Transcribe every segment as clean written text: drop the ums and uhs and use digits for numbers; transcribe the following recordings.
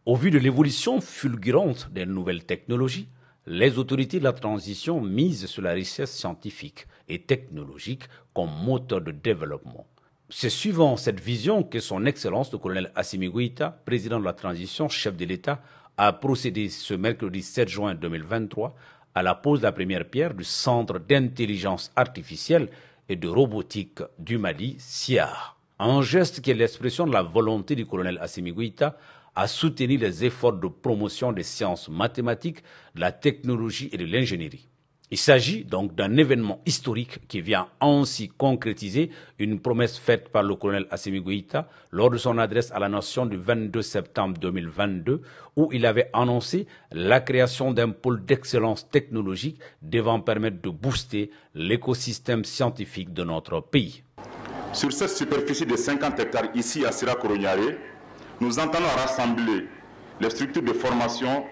Au vu de l'évolution fulgurante des nouvelles technologies, les autorités de la transition misent sur la recherche scientifique et technologique comme moteur de développement. C'est suivant cette vision que son Excellence le colonel Assimi Goïta, président de la transition, chef de l'État, a procédé ce mercredi 7 juin 2023 à la pose de la première pierre du Centre d'intelligence artificielle et de robotique du Mali, CIAR. Un geste qui est l'expression de la volonté du colonel Assimi Goïta à soutenir les efforts de promotion des sciences mathématiques, de la technologie et de l'ingénierie. Il s'agit donc d'un événement historique qui vient ainsi concrétiser une promesse faite par le colonel Assimi Goïta lors de son adresse à la nation du 22 septembre 2022 où il avait annoncé la création d'un pôle d'excellence technologique devant permettre de booster l'écosystème scientifique de notre pays. Sur cette superficie de 50 hectares ici à Sira-Korognare, nous entendons rassembler les structures de formation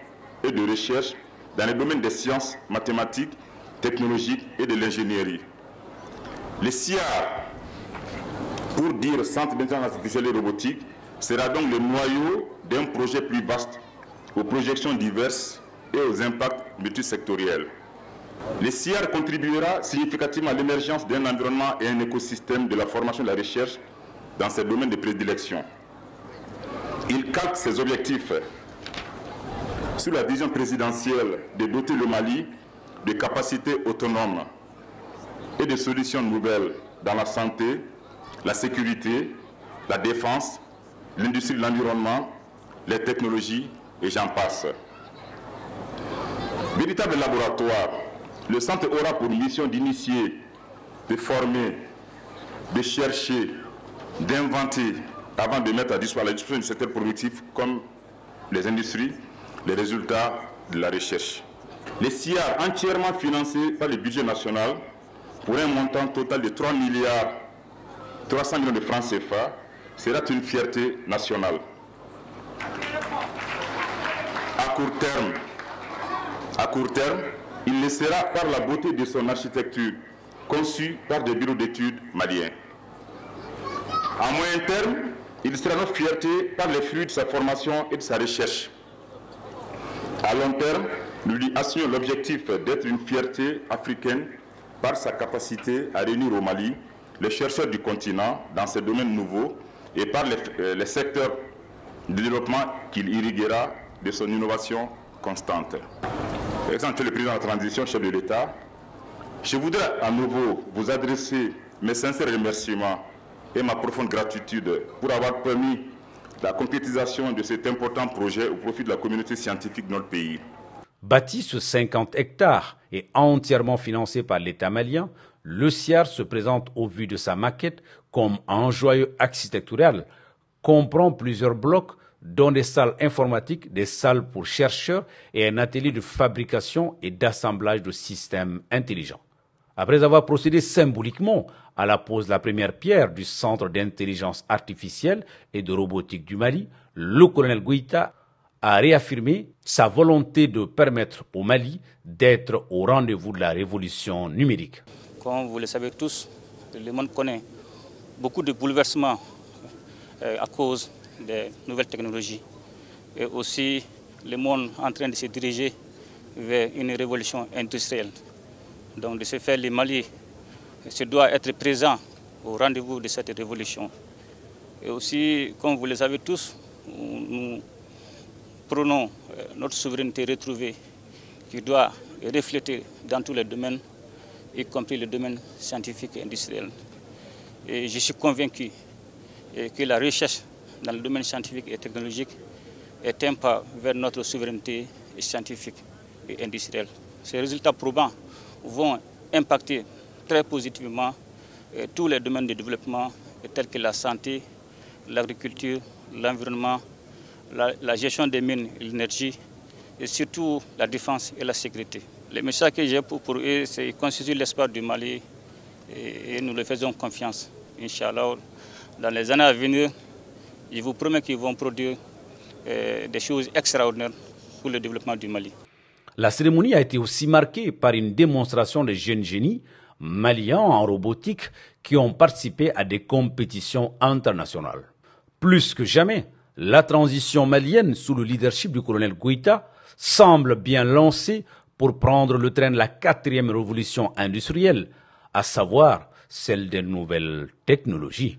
et de recherche dans les domaines des sciences mathématiques, technologiques et de l'ingénierie. Le CIAR, pour dire Centre d'intelligence artificielle et robotique, sera donc le noyau d'un projet plus vaste, aux projections diverses et aux impacts multisectoriels. Le CIAR contribuera significativement à l'émergence d'un environnement et un écosystème de la formation et de la recherche dans ces domaines de prédilection. Il calque ses objectifs sur la vision présidentielle de doter le Mali de capacités autonomes et de solutions nouvelles dans la santé, la sécurité, la défense, l'industrie de l'environnement, les technologies et j'en passe. Véritable laboratoire, le centre aura pour mission d'initier, de former, de chercher, d'inventer avant de mettre à la disposition du secteur productif comme les industries, les résultats de la recherche. Les CIAR entièrement financés par le budget national pour un montant total de 3 milliards 300 millions de francs CFA sera une fierté nationale. À court terme, il le sera par la beauté de son architecture, conçue par des bureaux d'études maliens. À moyen terme, il sera notre fierté par les fruits de sa formation et de sa recherche. À long terme, nous lui assurons l'objectif d'être une fierté africaine par sa capacité à réunir au Mali les chercheurs du continent dans ces domaines nouveaux et par les secteurs de développement qu'il irriguera de son innovation constante. Excellent le président de la transition, chef de l'État, je voudrais à nouveau vous adresser mes sincères remerciements et ma profonde gratitude pour avoir permis la concrétisation de cet important projet au profit de la communauté scientifique de notre pays. Bâti sur 50 hectares et entièrement financé par l'État malien, le CIAR se présente au vu de sa maquette comme un joyau architectural, comprend plusieurs blocs dont des salles informatiques, des salles pour chercheurs et un atelier de fabrication et d'assemblage de systèmes intelligents. Après avoir procédé symboliquement à la pose de la première pierre du Centre d'intelligence artificielle et de robotique du Mali, le colonel Goïta a réaffirmé sa volonté de permettre au Mali d'être au rendez-vous de la révolution numérique. Comme vous le savez tous, le monde connaît beaucoup de bouleversements à cause des nouvelles technologies. Et aussi, le monde est en train de se diriger vers une révolution industrielle. Donc, de ce fait, le Mali se doit être présent au rendez-vous de cette révolution. Et aussi, comme vous le savez tous, nous prenons notre souveraineté retrouvée qui doit refléter dans tous les domaines, y compris le domaine scientifique et industriel. Et je suis convaincu que la recherche dans le domaine scientifique et technologique est un pas vers notre souveraineté scientifique et industrielle. Ces résultats probants vont impacter très positivement tous les domaines de développement tels que la santé, l'agriculture, l'environnement, la gestion des mines et l'énergie et surtout la défense et la sécurité. Le message que j'ai pour eux, c'est qu'ils constituent l'espoir du Mali et nous leur faisons confiance. Inch'Allah, dans les années à venir, je vous promets qu'ils vont produire des choses extraordinaires pour le développement du Mali. La cérémonie a été aussi marquée par une démonstration de jeunes génies maliens en robotique qui ont participé à des compétitions internationales. Plus que jamais, La transition malienne sous le leadership du colonel Goïta semble bien lancée pour prendre le train de la 4e révolution industrielle, à savoir celle des nouvelles technologies.